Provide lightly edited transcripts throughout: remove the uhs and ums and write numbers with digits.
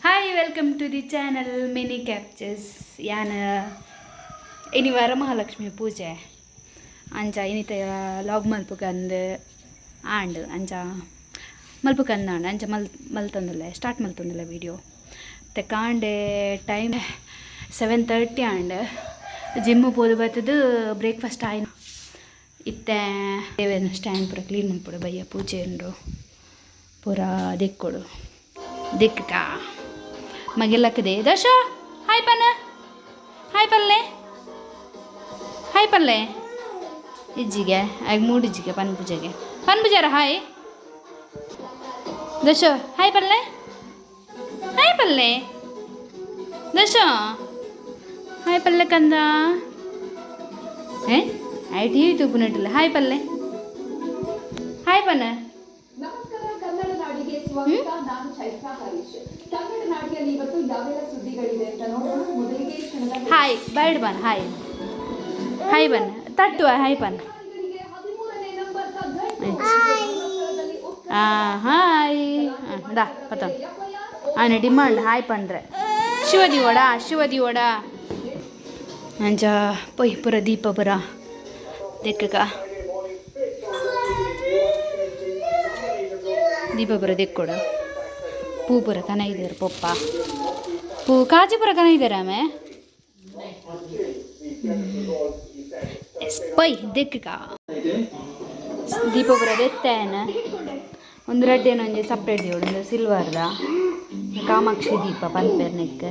Hi welcome to the channel mini captures. ಯಾನ ಇನಿ ವರಮಹಾಲಕ್ಷ್ಮಿ ಪೂಜೆ ಅಂಚ ಇನಿತ ಲಾಗ್ ಮಲ್ಪುಗಂದು ಆಂಡ್ ಅಂಚ ಮಲ್ಪುಗಂದಾಂಡ್ ಅಂಚ ಮಲ್ತೊಂದುಲ್ಲೆ ಸ್ಟಾರ್ಟ್ ಮಲ್ತೊಂದುಲ್ಲೆ ವೀಡಿಯೋ ತೆಕಾಂಡೆ ಟೈಮ್ 7:30 ಆಂಡ್ ಜಿಮ್ಮು ಪೋದು ಬರ್ತದು ಬ್ರೇಕ್ಫಾಸ್ಟ್ ಆಯ್ನ ಇತ್ತೆ ದೇವೇನ ಸ್ಟ್ಯಾಂಡ್ ಪೂರ ಕ್ಲೀನ್ ಮಲ್ಪೊಡು ಬಯ್ಯ ಪೂಜೆ ಉಂಡು ಪೂರ ದಿಕ್ಕೊಡು ದಿಕ್ಕ ಮಗೆಲ್ಲಕ್ಕದೆ ದಶ ಹಾಯ್ ಪನ್ನ ಹಾಯ್ ಪಲ್ಲೆ ಇಜ್ಜಿಗೆ ಆಗ ಮೂಡಿಜ್ಜಿಗೆ ಪನ್ ಪೂಜಾರ ಹಾಯ್ ದಶ ಹಾಯ್ ಪಲ್ಲೆ ದಶ ಹಾಯ್ ಪಲ್ಲೆ ಕಂದ ಐ ಟಿ ವಿ ತೂಪುನಟ್ಟಿಲ್ಲ ಹಾಯ್ ಪಲ್ಲೆ ಹಾಯ್ ಪನ್ನ ಹಾಯ್ ಬರ್ಡ್ ಬನ್ ಹಾಯ್ ಬನ್ ತಟ್ಟುವ ಹಾಯ್ ಬನ್ ಹಾಯ್ ದಾ ಪತ ಆನೆ ಡಿಮಾಂಡ್ ಹಾಯ್ ಪಂಡ್ರೆ ಶಿವದಿ ಓಡ ಅಂಚ ಪೊಯ್ ಪುರ ದೀಪ ಪುರ ದೆಕ್ಕಗ ದೀಪ ಪುರ ದೆಕ್ಕೊಡು ಪೂ ಪುರ ಕನ ಇದ್ದಾರೆ ಪೊಪ್ಪ ಪೂ ಕಾಜಿ ಪುರ ಕನ ಇದ್ದಾರೆ ಆಮೆ ಪೈ ದೆಕ್ಕ ದೀಪ ಪುರ ದೆತ್ತೇನ ಒಂದು ರಡ್ಡೇನ ಒಂಜಿ ಸಪ್ರೇಟ್ ದೀವಡು ಒಂದು ಸಿಲ್ವರ್ದ ಕಾಮಾಕ್ಷಿ ದೀಪ ಪನ್ಪೇರ್ನೆಕ್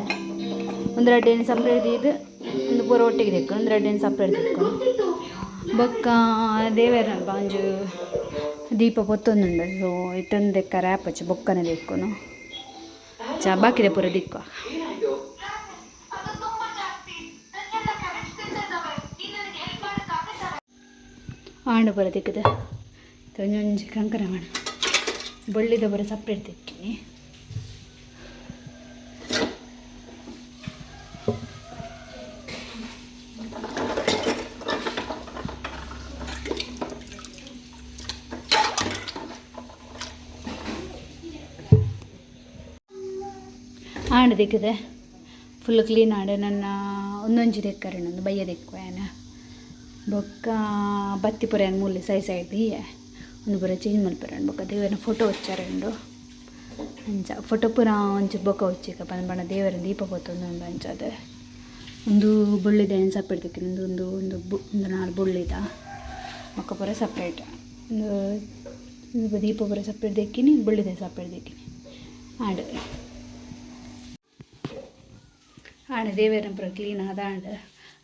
ಒಂದು ರಡ್ಡೇನ ಸಪ್ರೇಟ್ ದೀದು ಒಂದು ಪೂರ ಒಟ್ಟಿಗೆ ದೆಕ್ಕು ಒಂದು ರಡ್ಡೇನ ಸಪ್ರೇಟ್ ದೆಕ್ಕು ಬೊಕ್ಕ ದೇವೇರ ಬಾಂಜು ದೀಪ ಪೊತ್ತೊಂದುಂಡು ಸೊ ಇತ್ತೊಂದು ದೆಕ್ಕ ರ್ಯಾಪಚ್ಚು ಬೊಕ್ಕನೆ ದೆಕ್ಕುನು ಚಾ ಬಾಕಿದೆ ಪೂರ ದಿಕ್ಕು ಆಂಡು ಪೂರ ದಿಕ್ಕದ ಒಂಜೊಂಜಿ ಕಂಕರ ಮಾಡ ಬೊಳ್ಳಿದ ಪೂರ ಸಪ್ರೇಟ್ ತಿಕ್ಕಿನಿ ಆಂಡು ದಿಕ್ಕದೆ ಫುಲ್ ಕ್ಲೀನ್ ಆಡೆ ನನ್ನ ಒಂದೊಂಜಿ ದೆಕ್ಕರೆ ನಂದು ಬಯ್ಯ ದೆಕ್ಕುವೇನ ಬೊಕ್ಕ ಬತ್ತಿ ಪುರ ಮೂಲೆ ಸೈಡ್ ಬಿಯ್ಯೆ ಒಂದು ಪೂರ ಚೇಂಜ್ ಮಲ್ಪುರ ಬೊಕ್ಕ ದೇವರನ ಫೋಟೋ ಹಚ್ಚಾರಂಡು ಅಂಚ ಫೋಟೋ ಪೂರ ಒಂಚೂರು ಬೊಕ್ಕ ಹೊಚ್ಚಿಕ ಬಣ್ಣ ದೇವರ ದೀಪ ಪೊತ್ತೊಂದು ಅಂಚದ ಒಂದು ಬುಳ್ಳಿದ ಏನು ಸಪ್ರೇಟ್ ದಿಕ್ಕಿನ ಒಂದು ಒಂದು 4 ಬುಳ್ಳಿದ ಬೊಕ್ಕ ಪೂರ ಸಪ್ರೇಟ್ ಒಂದು ದೀಪ ಪೂರ ಸಪ್ರೇಟ್ ದಿಕ್ಕಿನಿ ಬುಳ್ಳಿದ ಸಪ್ರೇಟ್ ದಿಕ್ಕಿನಿ ಆಂಡ್ ದೇವೇರ ಪೂರ ಕ್ಲೀನ್ ಆದಾಂಡ್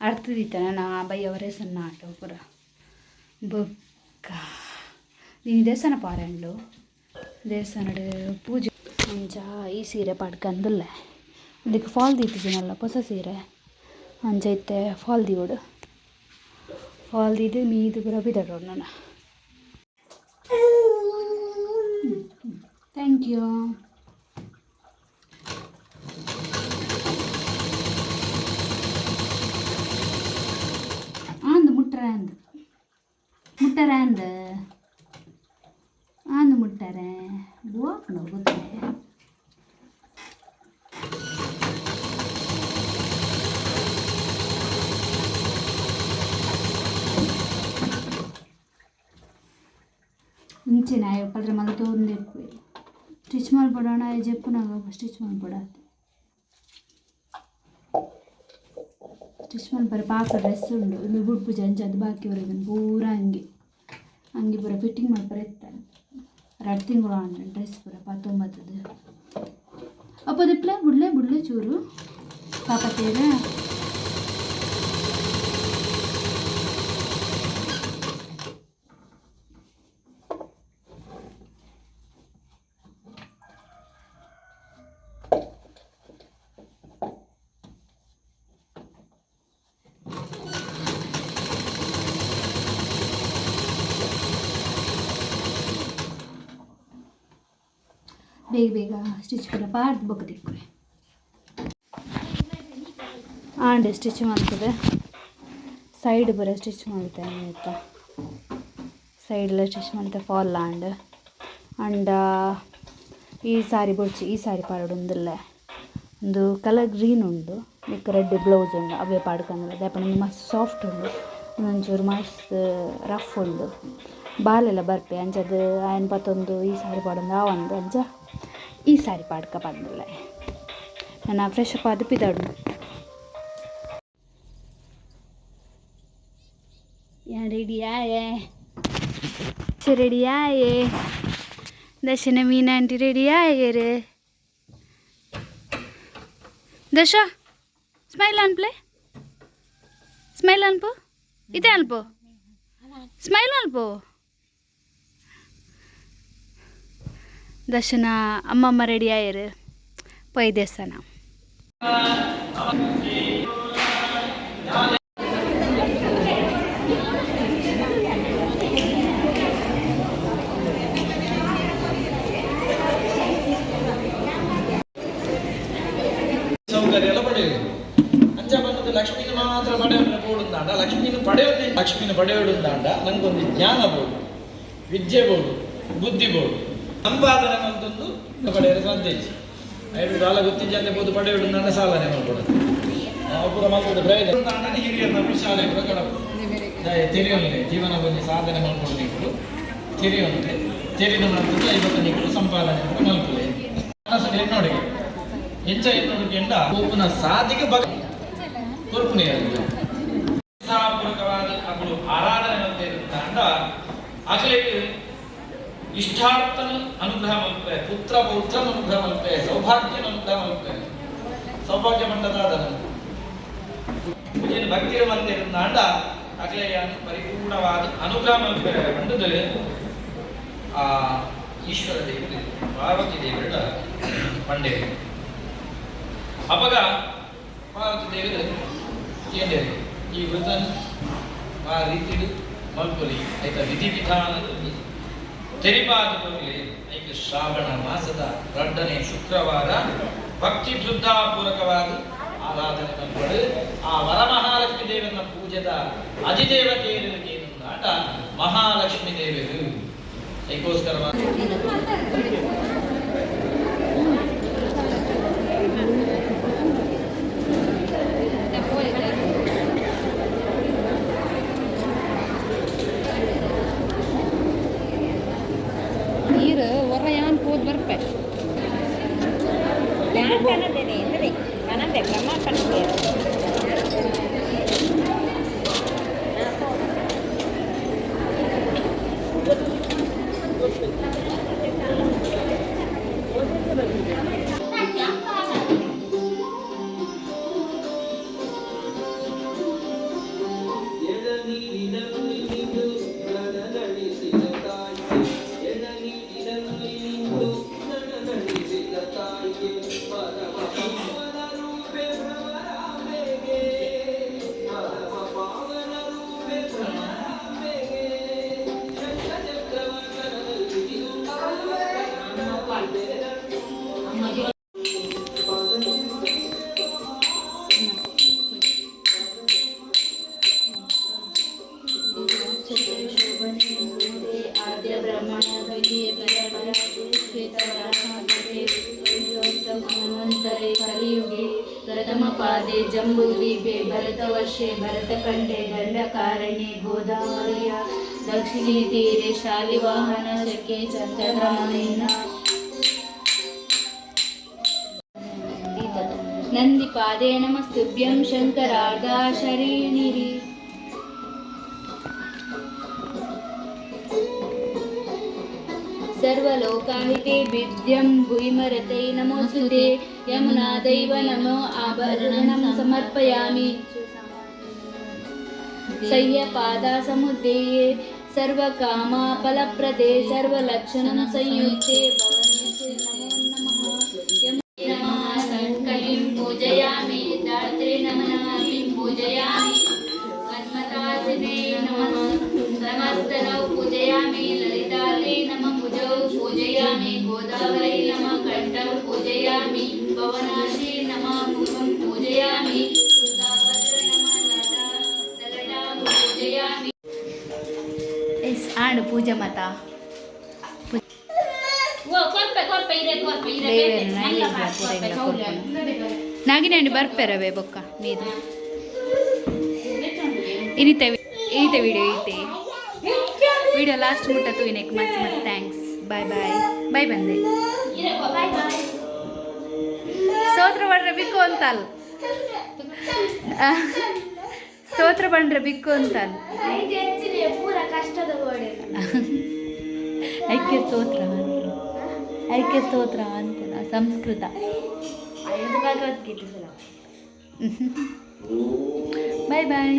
ಅರ್ಥದಿತ್ತನ ನಾ ಬಯ್ಯವರೇ ಸಣ್ಣ ಆಟ ಪೂರ ಬೊಕ್ಕ ನೀನು ದೇವಸ್ಥಾನ ಪಾರಂಡು ದೇವಸ್ಥಾನದ ಪೂಜೆ ಅಂಚ ಈ ಸೀರೆ ಪಡ್ಕಂದಿಲ್ಲ ಇದಕ್ಕೆ ಫಾಲ್ ದೀತಿದ್ದೀನಲ್ಲ ಹೊಸ ಸೀರೆ ಅಂಚ ಇತ್ತೆ ಫಾಲ್ ದೀವಡು ಫಾಲ್ ದೀದು ಮೀದು ಪೂರ ಬಿದಡೋಡು ನಾನು ಥ್ಯಾಂಕ್ ಯು ಮುಟ್ಟರೆ ಬೋಕ್ನು ಗೊತ್ತೇ ಮುಂಚೆ ನಾ ಪದ್ರ ಮಲ್ತೊಂದು ಸ್ಟಿಚ್ ಮಾಡ್ಬಿಡೋಣ ಜಪ್ಪುನಾಗ ಸ್ಟಿಚ್ ಮಾಡ್ಬಿಡ ಸ್ಟಿಚ್ ಮಾಡ್ಬಾರ ಪಾಕ ಡ್ರೆಸ್ ಉಂಡು ಇಲ್ಲಿ ಬುಡ್ ಪೂಜೆ ಅಂಚದು ಬಾಕಿ ಬರೋದನ್ನು ಪೂರ ಹಂಗೆ ಪೂರ ಫಿಟ್ಟಿಂಗ್ ಮಾಡ್ಬಾರ ಇರ್ತಾರೆ 2 ತಿಂಗಳು ಆಂಡ ಡ್ರೆಸ್ ಪೂರ 19ದು ಅಪ್ಪದಿಪ್ಲೆ ಬುಡ್ಲೆ ಚೂರು ಪಾಪತ್ತೇರ ಬೇಗ ಸ್ಟಿಚ್ ಪೂರ ಪಾರ್ದು ಬೊಕ್ಕ ದಿಕ್ಕುವೆ ಆಂಡೆ ಸ್ಟಿಚ್ ಮಾಡ್ತದೆ ಸೈಡ್ ಪೂರ ಸ್ಟಿಚ್ ಮಾಡ್ತೇನೆ ಆಯಿತಾ ಸೈಡೆಲ್ಲ ಸ್ಟಿಚ್ ಮಾಡ್ತೆ ಫಾಲ್ ಆಂಡ್ ಈ ಸಾರಿ ಬೊಡ್ಚಿ ಈ ಸಾರಿ ಪಾಡೊಂದಿಲ್ಲ ಒಂದು ಕಲರ್ ಗ್ರೀನ್ ಉಂಡು ನೆಕ್ ರೆಡ್ ಬ್ಲೌಸ್ ಉಂಡು ಅವೇ ಪಾಡ್ಕಂದ್ರೆ ದಾಯಪಂಡ ಮಸ್ತ್ ಸಾಫ್ಟ್ ಉಂಡು ಒಂಚೂರು ಮಸ್ತ್ ರಫ್ ಉಂಡು ಬಾಲೆಲ್ಲ ಬರ್ಪೆ ಅಂಚದು ಆಯನ ಪತ್ತೊಂದು ಈ ಸಾರಿ ಪಾಡೊಂದು ಆವಂದು ಅಂಚ ಈ ಸಾರಿ ಪಾಡ್ಕ ಬಂದಿಲ್ಲ ನಾನು ಫ್ರೆಶ್ ಅಪ್ ಆದು ಪಿದಾಡು ಯಾ ರೆಡಿ ಆಯೇ ರೆಡಿ ಆಯೇ ದರ್ಶನ ಮೀನಾ ಆಂಟಿ ರೆಡಿ ಆಯೇ ರೇ ದಶ ಸ್ಮೈಲ್ ಅನ್ಪ್ಲೆ ಸ್ಮೈಲ್ ಅನ್ಪು ಇದೆ ಅನ್ಪು ಸ್ಮೈಲ್ ಅನ್ಪು ದರ್ಶನ ಅಮ್ಮಮ್ಮ ರೆಡಿ ಆಯರು ಪೈ ದೇವಸ್ಥಾನ ಸೌಕರ್ಯ ಪಡೆಯುವುದು ಅಂಚ ಬಂದದ್ದು ಲಕ್ಷ್ಮೀನ ಮಾತ್ರ ಪಡೆಯೋಣ ಬೋಡುಂದಾಂಡ ಲಕ್ಷ್ಮೀನ ಪಡೆಯೋಡುಂದಾಂಡ ನಂಗೊಂದು ಜ್ಞಾನ ಬೋಡು ವಿದ್ಯೆ ಬೋಡು ಬುದ್ಧಿ ಬೋಡು ಸಂಪಾದನೆ ಅಂತಂದು ಪಡೆಯಲು ಸಾಧ್ಯ ಐದು ಸಾಲ ಗೊತ್ತಿದ್ದಂತೆ ಬೋದು ಪಡೆಯೋಡುಂದಾಂಡ ಸಾಲನೆ ಮಾಡ್ಕೊಡೋದು ಒಬ್ಬರ ಮಕ್ಕಳು ಪ್ರಯೋಜನ ಹಿರಿಯರನ್ನು ಶಾಲೆ ಕೂಡ ಕಡಪು ತೆರೆಯೋನಿಗೆ ಜೀವನ ಬಂದು ಸಾಧನೆ ಮಾಡ್ಕೊಂಡು ನಿಂತು ತೆರೆಯೋನಿಗೆ ತೆರೆದ ನಂತರ 50 ನಿಗಳು ಸಂಪಾದನೆ ಮಲ್ಪುಲೆ ನೋಡಿ ಎಂಚ ಎನ್ನೋದಕ್ಕೆಂಡ ಒಬ್ಬನ ಸಾಧಿಗೆ ಪೂರ್ವಕವಾದ ಅವಳು ಆರಾಧನೆ ಅಂತ ಇರುತ್ತಾಂಡ ಆಗಲಿಕ್ಕೆ ಇಷ್ಟಾರ್ಥನ ಅನುಗ್ರಹ ಮಲ್ಪೆ ಪುತ್ರ ಪೌತ್ರನ ಅನುಗ್ರಹ ಮಲ್ಪೆ ಸೌಭಾಗ್ಯನ ಅನುಗ್ರಹ ಮಲ್ಪೆ ಸೌಭಾಗ್ಯ ಮಂಡದಾದ ಏನು ಭಕ್ತಿಯ ಮಂದಿ ಇರುತ್ತಾಂಡ ಆಗಲೇ ಪರಿಪೂರ್ಣವಾದ ಅನುಗ್ರಹ ಮಲ್ಪೆ ಬಂದದು ಆ ಈಶ್ವರ ದೇವರು ಪಾರ್ವತಿ ದೇವರ ಪಂಡೆ ಅಪಗ ಪಾರ್ವತಿ ದೇವರು ಕೇಂದ್ರ ಈ ವೃತನ ಆ ರೀತಿ ಮಲ್ಪಲಿ ಆಯ್ತಾ ವಿಧಿವಿಧಾನದಲ್ಲಿ ತೆರಿಬಾರದಲ್ಲಿ ಐದು ಶ್ರಾವಣ ಮಾಸದ 2ನೇ ಶುಕ್ರವಾರ ಭಕ್ತಿ ಶ್ರದ್ಧಾಪೂರ್ವಕವಾದ ಆರಾಧನೆ ಮಲ್ಪಡು ಆ ವರಮಹಾಲಕ್ಷ್ಮಿ ದೇವರನ್ನ ಪೂಜೆದ ಅಧಿದೇವತೆಯರಿಗೆ ನಾಟ ಮಹಾಲಕ್ಷ್ಮಿ ದೇವರು ಅದಕ್ಕೋಸ್ಕರ ನೀರು ಹೊರಯಾನ್ ಹೋದ್ ಬರ್ಪೆ ಕ್ರಮ ಕಟ್ಟೆ कलियुगे प्रथमपादे जम्बूद्वीपे भरतवर्षे भरतखण्डे दण्डकारण्ये गोदावर्या दक्षिणे तीरे शालिवाहन शके चन्द्रमानेन नन्दिपादे नमस्तुभ्यं शङ्करार्धाशरीणिरि सर्वलोकाहिते विद्यं भूमिमरते नमोस्तुते यमुनादैव नमो आभरणं समर्पयामि सह्यपादासमुद्देये सर्वकामाफलप्रदे सर्वलक्षणं संयुक्ते भवने नमो नमः कलिं पूजयामि दात्रे नमनामिं पूजयामि पद्मतासिने नमस्तनौ पूजयामि ललिताले नमः भुजौ पूजयामि गोदावरी नमः कण्ठौ पूजयामि भवनाशी नमः भुवं पूजयामि तुङ्गाभद्र नमः ललाटां पूजयामि आण पूजा माता वो कोर्पे इरे ದೇವರು ನೈವೇದ್ಯ ಪೂರ ಇಲ್ಲ ಕೊಡ್ಕೊಂಡು ನಾಗಿನಾಂಡಿ ಬರ್ಪೇರವೇ ಬೊಕ್ಕ ಮೀದು ಇನಿತ ವಿಡಿಯೋ ಇತ್ತೆ ವಿಡಿಯೋ ಲಾಸ್ಟ್ ಮುಟ್ಟ ತೂಯಿನಕ್ಕೆ ಮಸ್ತ್ ಮಸ್ತ್ ಥ್ಯಾಂಕ್ಸ್ ಬಾಯ್ ಬಾಯ್ ಬಾಯ್ ಬಂದೆ ಸ್ತೋತ್ರ ಮಾಡ್ರೆ ಬಿಕ್ಕು ಅಂತಲ್ಲ ಸ್ತೋತ್ರ ಬಂಡ್ರೆ ಬಿಕ್ಕು ಅಂತಲ್ಲ ಐಕ್ಯ ಸ್ತೋತ್ರ ಐಕ್ಯ ಸ್ತೋತ್ರ ಅಂತ ಸಂಸ್ಕೃತ ಭಗವದ್ಗೀತೆ ಬಾಯ್ ಬಾಯ್